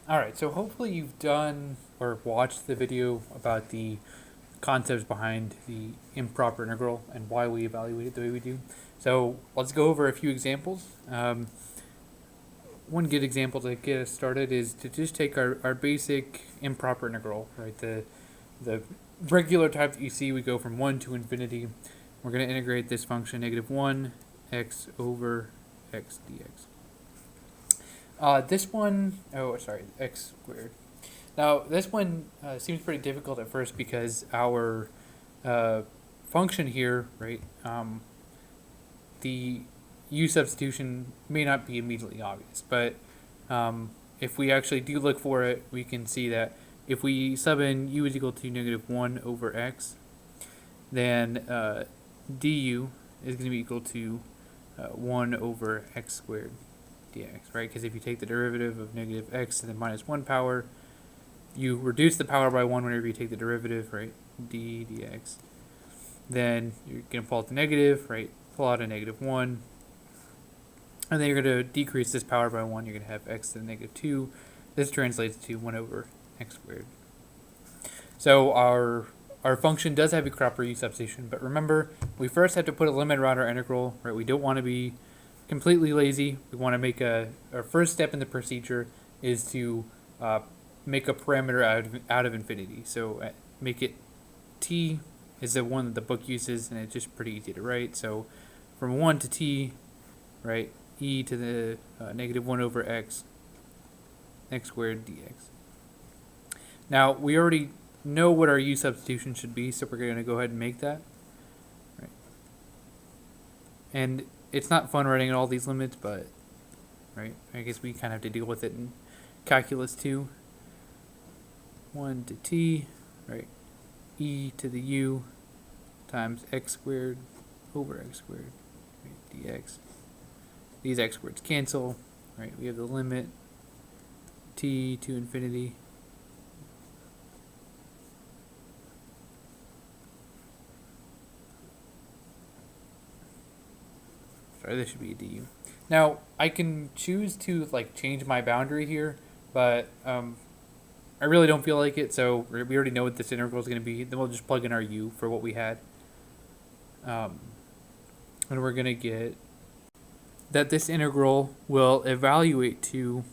Alright, so hopefully you've done or watched the video about the concepts behind the improper integral and why we evaluate it the way we do. So let's go over a few examples. One good example to get us started is to just take our basic improper integral, right? The regular type that you see, we go from 1 to infinity. We're going to integrate this function negative 1 x over x dx. This one, oh, sorry, x squared. Now, this one seems pretty difficult at first because our function here, right, the u substitution may not be immediately obvious, but if we actually do look for it, we can see that if we sub in u is equal to negative 1 over x, then du is going to be equal to 1 over x squared dx, right? Because if you take the derivative of negative x and then minus 1 power, you reduce the power by 1 whenever you take the derivative, right? D dx. Then you're going to pull out the negative, right? Pull out a negative 1. And then you're going to decrease this power by 1. You're going to have x to the negative 2. This translates to 1 over x squared. So our function does have a proper u substitution, but remember, we first have to put a limit around our integral, right? We don't want to be completely lazy. We want to make our first step in the procedure is to make a parameter out of infinity. So make it t is the one that the book uses, and it's just pretty easy to write. So from 1 to t, right, e to the negative 1 over x squared dx. Now, we already know what our u substitution should be, so we're going to go ahead and make that. Right. And it's not fun writing all these limits, but right, I guess we kind of have to deal with it in calculus too. 1 to t, right, e to the u times x squared over x squared, right, dx. These x squareds cancel, right? We have the limit t to infinity. Sorry, this should be a du. Now, I can choose to like change my boundary here, but I really don't feel like it, so we already know what this integral is going to be. Then we'll just plug in our u for what we had. And we're going to get that this integral will evaluate to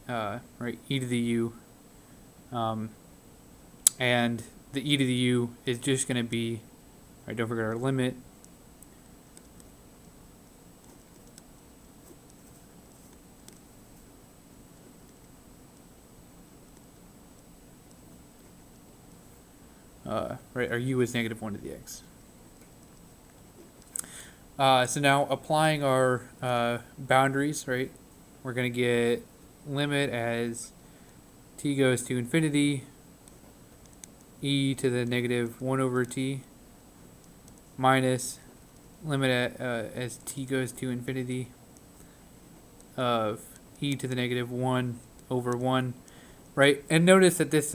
right, e to the u, and the e to the u is just going to be, right, don't forget our limit, right, our u is negative 1 to the x. So now applying our boundaries, right, we're going to get limit as t goes to infinity, e to the negative 1 over t, minus limit as t goes to infinity of e to the negative 1 over 1, right? And notice that this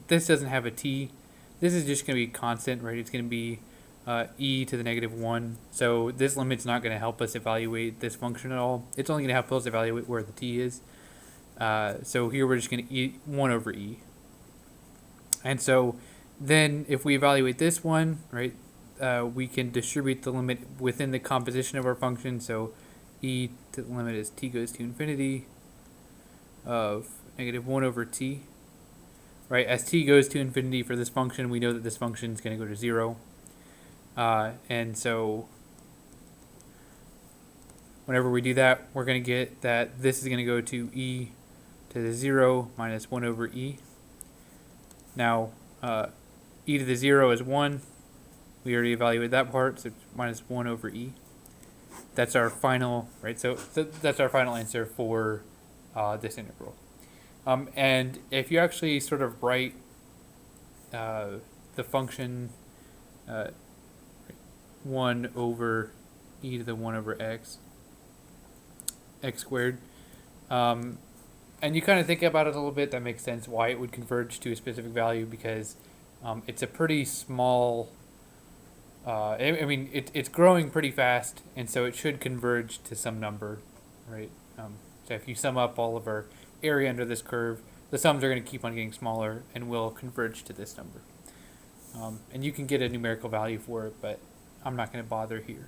doesn't have a t. This is just going to be constant, right? It's going to be e to the negative 1. So this limit's not going to help us evaluate this function at all. It's only going to help us evaluate where the t is. So here we're just going to 1 over e. And so then if we evaluate this one, right, we can distribute the limit within the composition of our function. So e to the limit as t goes to infinity of negative 1 over t. Right, as t goes to infinity for this function, we know that this function is going to go to 0. And so whenever we do that, we're going to get that this is going to go to e to the 0 minus 1 over e. Now, e to the 0 is 1. We already evaluated that part, so it's minus 1 over e. That's our final, right? So that's our final answer for this integral. And if you actually sort of write the function 1 over e to the 1 over x squared, and you kind of think about it a little bit, that makes sense why it would converge to a specific value, because it's a pretty small, I mean, it's growing pretty fast, and so it should converge to some number, right? So if you sum up all of our area under this curve, the sums are going to keep on getting smaller and will converge to this number. And you can get a numerical value for it, but I'm not going to bother here.